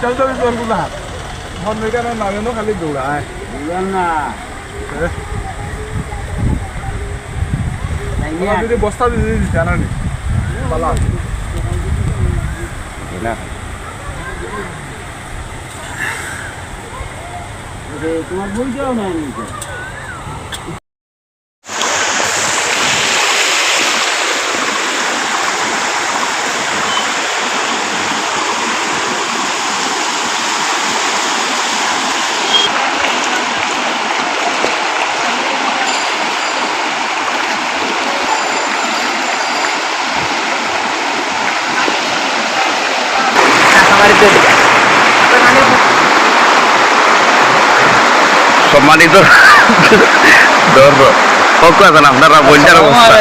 চল চল তোর কোথা ধন মেকানো নামেনো খালি দৌড়ায় না যদি বস্তা দিয়ে দিস জানা নেই পালা তোমার বই যাও না সম্মানিত হোক এখন আপনারা বন্যার অবস্থা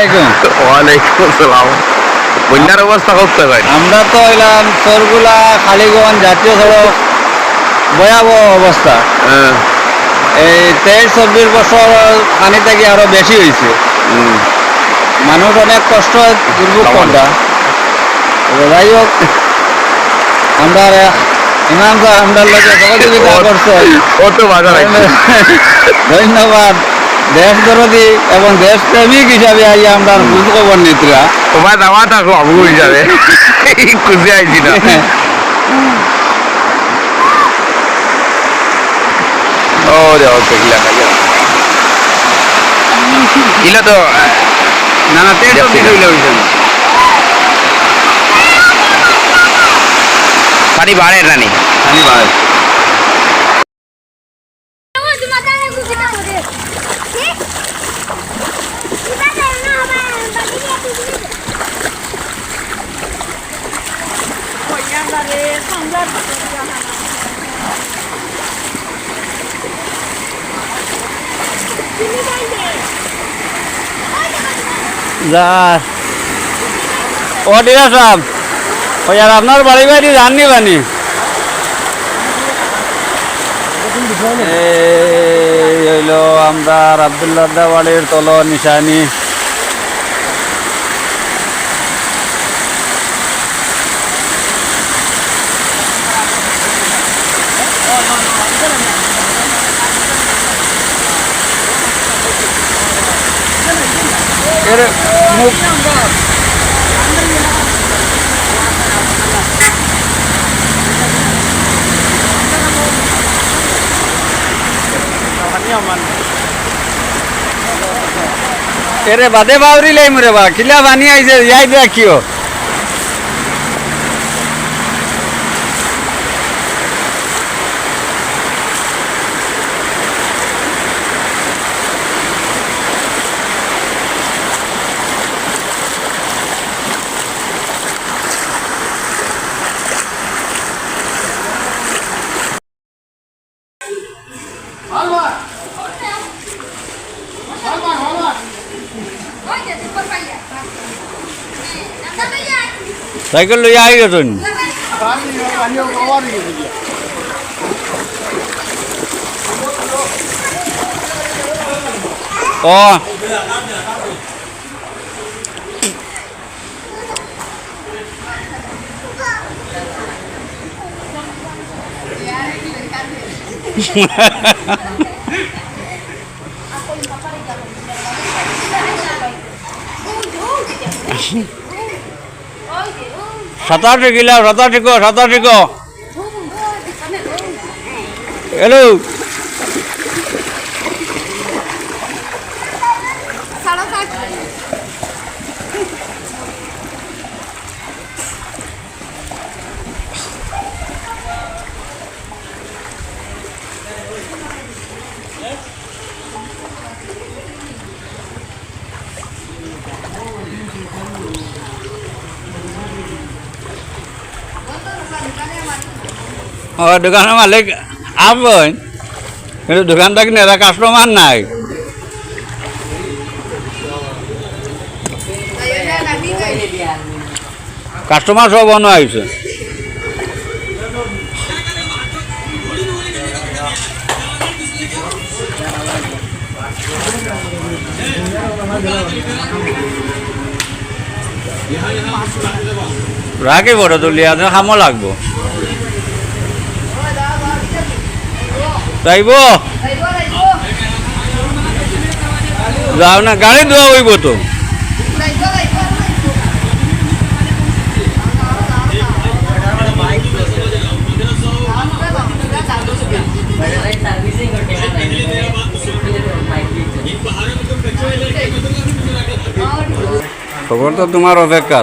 ওয়ালাইকুম আসসালাম বন্যার অবস্থা হোক ভাই আমরা তো এলাম সরগুলা খালিগঞ্জ জাতীয় সড়ক ভয়াবহ অবস্থা এই 23-24 বছর পানি থেকে আরো বেশি হয়েছে মানুষ অনেক কষ্ট দুর্ভোগ করতা যাই হোক আমরা ইমাম স্যার আমরা লোকে সহযোগিতা করছে ধন্যবাদ দেশ দরদি এবং দেশ প্রেমিক হিসাবে আই আমরা খোঁজ খবর নিতরা তোমার দাওয়া থাকলো আবু হিসাবে খুশি আইছি না ও রে ওকে ইলা তো না না তেল তো দিলে হইছে পানি বাড়ে রানি পানি বাড়ে ও ডিরা সাহেব ওই আর আপনার বাড়ি বাড়ি জাননি বানি হইল আমরা আব্দুল্লাহ বাড়ির তল নিশানি মুখ এরে বাদে বাউরি লাই মরে বা কিলা বানি আইছে যাই দেখিও সাইকেল লইয়া আই গেছেন ও সাতাশি কিলো 87 হ্যালো দোকানের মালিক আসবেন কিন্তু দোকানটা কিনে কাস্টমার নাই কাস্টমার সব অন্য আইছে রাখি বড় তুলিয়া খামো লাগবো যাইব যাও না গাড়ি ধোয়া হইব তো খবর তো তোমার অপেক্ষা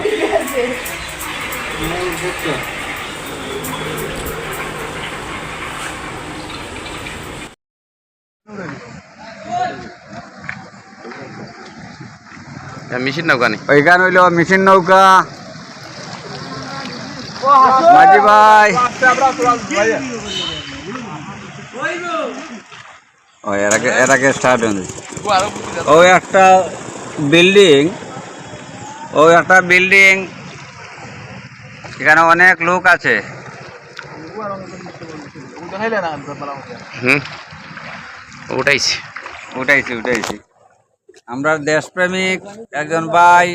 মেশিন নৌকা নেই ওইখানে হইল মেশিন নৌকা মাঝি ভাই ও এরাকে স্টার্ট হয়ে ও একটা বিল্ডিং এখানে অনেক লোক আছে উঠাইছি আমরা দেশপ্রেমিক একজন ভাই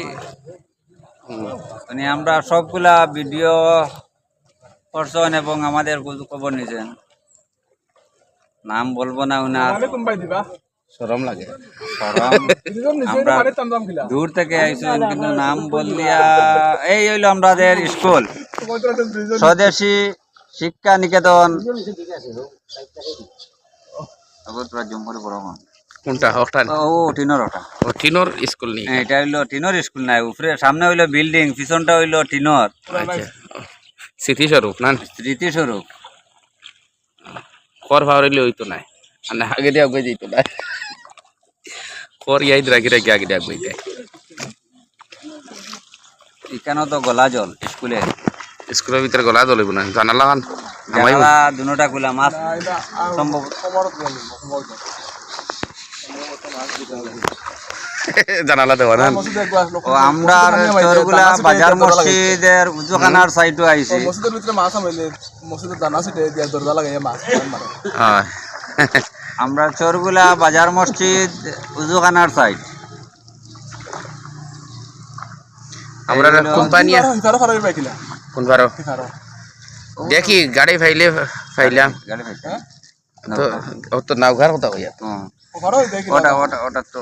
মানে আমরা সবগুলা ভিডিও করছেন এবং আমাদের খবর নিয়েছেন নাম বলবো না উনার শরম লাগে আমরা দূর থেকে আইসেন কিন্তু নাম বললিয়া এই হইল আমাদের স্কুল স্বদেশী শিক্ষা নিকেতন কোনটা ও টিনর ওটা ও টিনর স্কুল নেই এটা হইলো টিনর স্কুল নাই উপরে সামনে হইলো বিল্ডিং পিছনটা হইলো টিনর আচ্ছা স্মৃতিস্বরূপ না স্মৃতিস্বরূপ কর ভাবলে হইতো নাই আর না আগে দিয়ে আগে যেত না কর ইয়াদ রাখি আগে দিয়ে আগে যায় এখানে তো গলা জল স্কুলে স্কুলের ভিতরে গলা জ্বলিব না জানালা খান জানালা দুটা খুলা মাছ সম্ভব জানালা দেওয়া না ও আমরা চরগুলা বাজার মসজিদের উজুখানার সাইডে আইছি মসজিদের ভিতরে মাছ আমাইলে মসজিদের দানা সিটে দিয়া দরজা লাগাইয়া মাছ মারে হ্যাঁ আমরা চরগুলা বাজার মসজিদ উজুখানার সাইড আমরা কোম্পানি হিফারো ফারো বাইকিলা কোন বারো হিফারো দেখি গাড়ি ফাইলাম গাড়ি ভাই তো ও তো নাওঘার কথা হইয়া ফারো বাইকিলা ওটা তো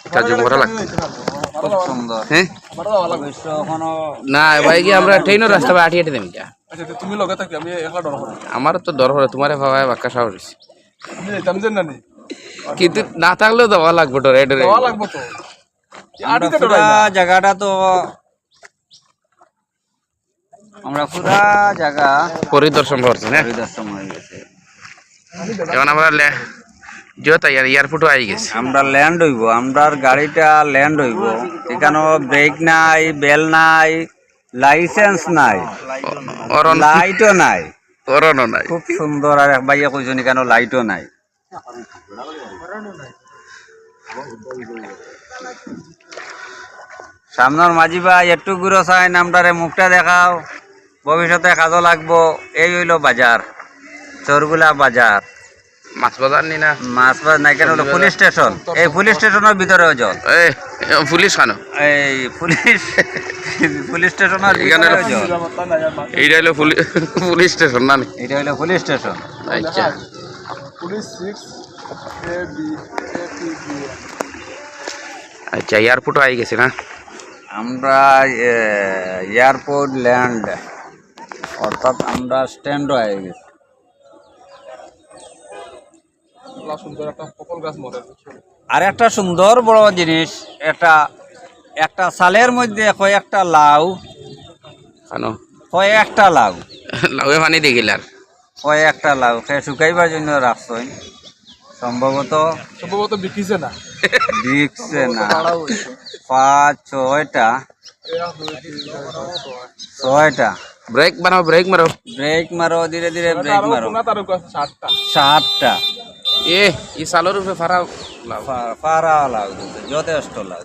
এটা জমরা লাগবে খুব সুন্দর হ্যাঁ ফারো ভালো অবশ্য এখনো না ভাই কি আমরা ট্রেনের রাস্তা বা আটিয়ে দেম যা আচ্ছা তুমি লগে থাকি আমি একলা ডর করি আমার তো দর হলো তোমারে ভাবায় বাক্কা সাহস আমি যাইতাম যে না নি কিন্তু না থাকলেও দেওয়া লাগবে ডরে ডরে দেওয়া লাগবে তো আড়িতে পুরা ডরাই জায়গাটা তো আমরা পুরা জায়গা পরিদর্শন করছি না পরিদর্শন হয়ে গেছে এখন আমরা যেটা এয়ারপোর্টও আই গেছে আমরা ল্যান্ড হইব আমরার গাড়িটা ল্যান্ড হইব এখানে ব্রেক নাই বেল নাই লাইসেন্স নাই লাইটও নাই করোনা নাই খুব সুন্দর আর এক ভাইয়া কইছেন কেন লাইটও নাই সামনের মাঝি ভাই একটু ঘুরো চাই নামটারে মুখটা দেখাও ভবিষ্যতে কাজও লাগবো এই হইল বাজার চরগুলা বাজার মাছ বাজার নি না মাছ বাজার নাই কেন হলো পুলিশ স্টেশন এই পুলিশ স্টেশনের ভিতরেও জল এই পুলিশ কেন এই পুলিশ স্টেশনের ভিতরেও জল এইটা হলো পুলিশ স্টেশন না এটা হলো পুলিশ স্টেশন আচ্ছা police 6 A B A P B আচ্ছা এয়ারপোর্টও আই গেছে না আমরা এয়ারপোর্ট ল্যান্ড অর্থাৎ আমরা স্ট্যান্ডও হয়ে গেছি সুন্দর একটা পপল গাছ মরে আর একটা সুন্দর বড় জিনিস একটা সালের মধ্যে কয়েকটা লাউ কেন কয়েকটা লাউ লাউয়ে পানি দিয়ে গেলার কয়েকটা লাউ শুকাইবার জন্য রাখছেন সম্ভবত বিকিছে না দিচ্ছে না 5-6টা ব্রেক বানাও ব্রেক মারো ব্রেক মারো ধীরে ধীরে ব্রেক মারো 7টা এই সালোর উপরে ফারা লাউ পারা লাউ যথেষ্ট লাউ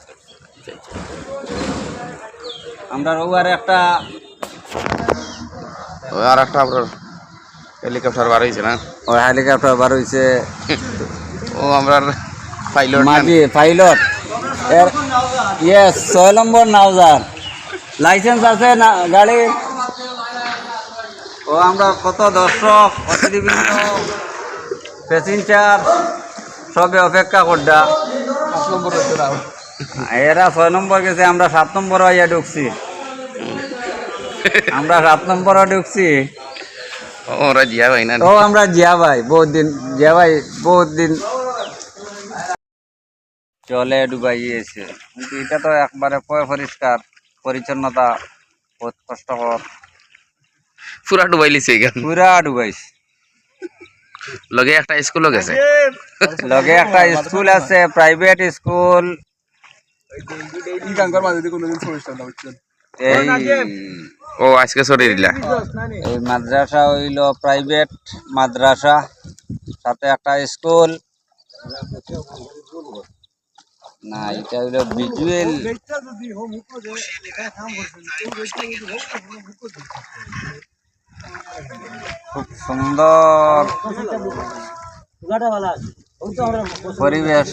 আমরা ওয়ার একটা আর একটা আপনার হেলিকপ্টার বার হয়েছে না ওই হেলিকপ্টার বার হয়েছে ও আমরা পাইলট মাঝি পাইলট ইয়েস 6 নম্বর নাওজার লাইসেন্স আছে না গাড়ি? ও আমরা কত দর্শক অতিথিবৃন্দ প্যাসেঞ্জার সবে অপেক্ষা করডা। 5 নম্বর হইছে রাও এরা 6 নম্বর গেছে, আমরা 7 নম্বর আইয়া ঢুকছি। আমরা 7 নম্বরে ঢুকছি। ওরা জিয়া ভাই না ও আমরা জিয়া ভাই বহুত দিন চলে ডুবাইয়েছে, কিন্তু এটা তো একবারে পরিষ্কার পরিচ্ছন্নতা বহুত কষ্টকর, পুরা ডুবাই লিছে এখান পুরা ডুবাইছে। লগে একটা স্কুলও গেছে, লগে একটা স্কুল আছে, প্রাইভেট স্কুল। এই গাঙ্গার মাঝে দিয়ে কোনোদিন সমস্যা না বুঝছেন। এই ও আজকে সরিয়ে দিলা। এই মাদ্রাসা হইল প্রাইভেট মাদ্রাসা, সাথে একটা স্কুল। না এটা হইল ভিজুয়াল, খুব সুন্দর পরিবেশ।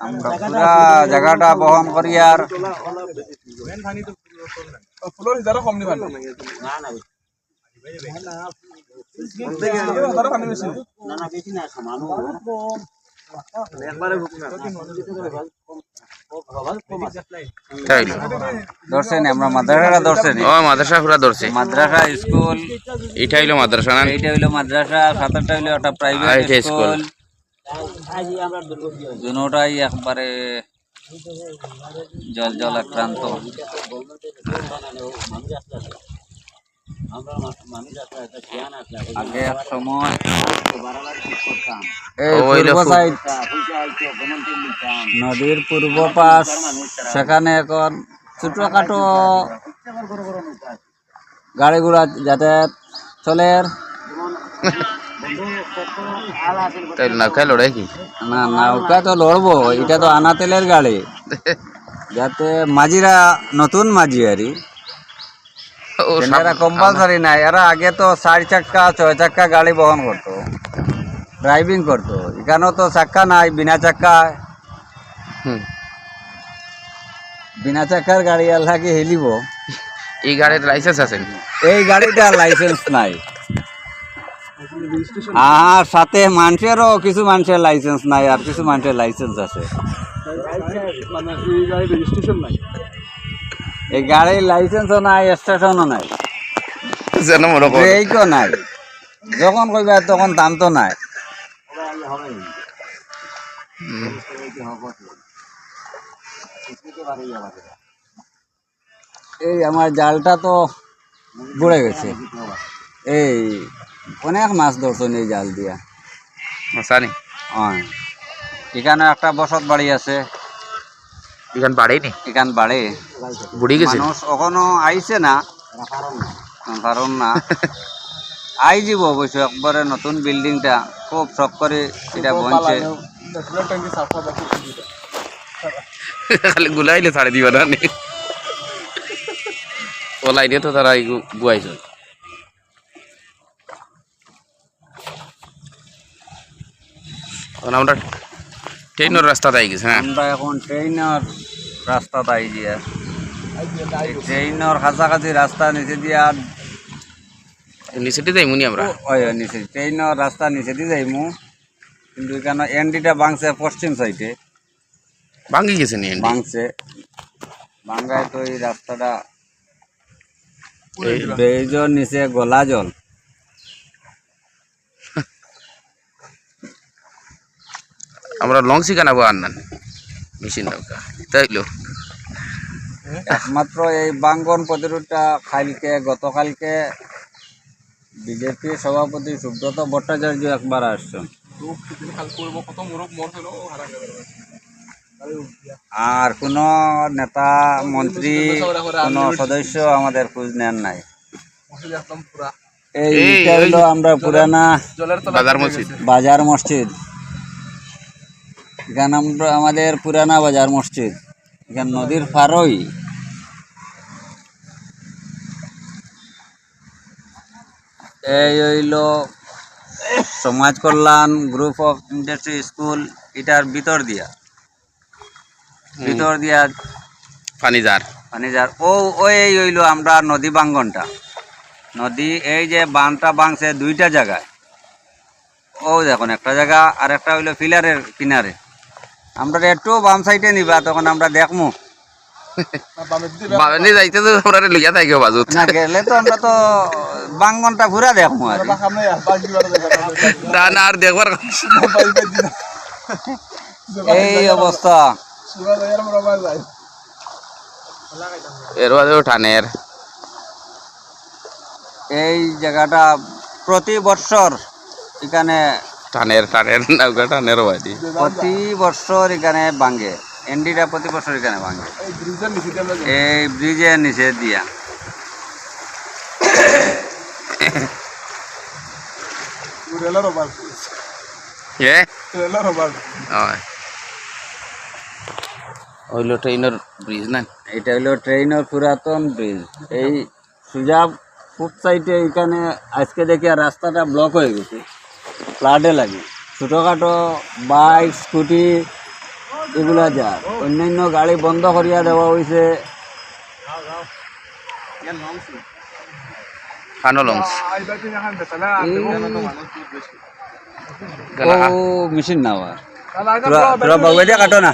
আমরা পুরা জায়গাটা বহন করি আর ফুলের হিসাবে কম নিবেন পানি বেশি ধরছেন আমরা মাদ্রাসাটা ধরছেন। ও মাদ্রাসা পুরা ধরছে, মাদ্রাসা স্কুল এটা হইলো মাদ্রাসা না, এইটা হইলো মাদ্রাসা, সাতটা হইলো একটা আর প্রাইভেট এটা স্কুল। স্কুল। দুটোটাই একবারে জল জল আক্রান্ত। আগে এক সময় এই ও হইলো পূর্ব সাইড নদীর পূর্ব পাশ, সেখানে এখন ছোটখাটো গাড়ি ঘোড়া যাতায়াত চলে। তাই নৌকায় লড়াই কি? না নৌকা তো লড়বো, এটা তো আনা তেলের গাড়ি, যাতে মাঝিরা নতুন মাঝি আরই ও এরা কম্পালসারি নাই। এরা আগে তো 4 চাক্কা 6 চাক্কা গাড়ি বহন করতো, ড্রাইভিং করতো। এখানেও তো চাক্কা নাই, বিনা চাক্কা। বিনা চাক্কার গাড়ি আল্লাহকে হেলিব। এই গাড়ির লাইসেন্স আছে? এই গাড়িটার লাইসেন্স নাই, আর সাথে মানুষেরও কিছু মানুষের লাইসেন্স নাই, আর কিছু মানুষের লাইসেন্স আছে। মানে এই গাড়ির রেজিস্ট্রেশন নাই, এই গাড়ির লাইসেন্সও নাই, স্টেশনও নাই, যেন মনে করো ব্রেকও নাই। যখন কইবা তখন দাম তো নাই। এই আমার জালটা তো গড়ে গেছে। এই অনেক মাছ ধরছেন এই জাল দিয়া। জানি হ্যাঁ, এখানে একটা বসত বাড়ি আছে, এখান বাড়েনি, এখান বাড়ে বুড়ি গেছে। মানুষ এখনো আইছে না, কারণ না আই যাব অবশ্য। একবারে নতুন বিল্ডিংটা খুব শখ করে এটা বনছে। ন্যাচুরাল ট্যাঙ্কি সাফা দেখো খালি গুলাইলে ছাড়ে দিবা না নি, ও লাইনে তো তারা গুয়াইছ। আমরা ট্রেনের রাস্তা তাই গেছে। হ্যাঁ, আমরা এখন ট্রেনের রাস্তা তাই দিয়া, ট্রেনের কাছাকাছি রাস্তা নিচে দিয়া নিচেটি যাইমুনি আমরা। ওই নিচে ট্রেনের রাস্তা নিচে দিয়ে যাইমু, কিন্তু এখানে এনডিটা ভাঙছে পশ্চিম সাইডে, ভাঙ্গি গেছে নি ভাঙছে। ভাঙ্গায় তো এই রাস্তাটা ব্রিজের নিচে গলা জল। আমরা লং শিখানাবো আর না মেশিন নৌকা তাইলো। একমাত্র এই বাঙ্গন প্রতিরোধটা গতকালকে বিজেপি সভাপতি সুব্রত ভট্টাচার্য একবার আসছেন, কত মোরগ মর হলো হারা গেল। আর কোনো নেতা মন্ত্রী কোনো সদস্য আমাদের খোঁজ নেন নাই। এইটা হলো আমরা পুরানা বাজার মসজিদ। এখানে আমরা আমাদের পুরানা বাজার মসজিদ, এখানে নদীর পারই। এই হইল সমাজ কল্যাণ গ্রুপ অফ ইন্ডাস্ট্রি স্কুল। এটার ভিতর দিয়া পানি যার যার ওই হইলো আমরা নদী বাঙ্গনটা নদী এই যে বানটা বাংছে দুইটা জায়গায় ও দেখুন একটা জায়গা আর একটা হইলো ফিলারের কিনারে আমরা একটু বাম সাইডে নিবা তখন আমরা দেখমু বাবানি যাইতে তো আমরা লইয়া থাকি বাজুত না গেলে তো আমরা তো বাঙ্গনটা ঘুরা দেখমু আর না না আর দেখবার এই অবস্থা এর বাদেও টানের এই জায়গাটা প্রতি বছর এখানে টানের নৌকা টানের বাড়ি প্রতি বছর এখানে ভাঙে এন্ডিটা প্রতি বছর এখানে ভাঙে এই ব্রিজের নিচে দিয়া এ হইলো ট্রেনের ব্রিজ না এটা হলো ট্রেনের পুরাতন ব্রিজ এই সুজা ফুট সাইডে এখানে আজকে দেখি আর রাস্তাটা ব্লক হয়ে গেছে ফ্লাডে লাগে ছোটোখাটো বাইক স্কুটি এগুলা যায় অন্যান্য গাড়ি বন্ধ করিয়া দেওয়া হয়েছে কানলংস ও মেশিন না তোরা বাবু দিয়ে কাটো না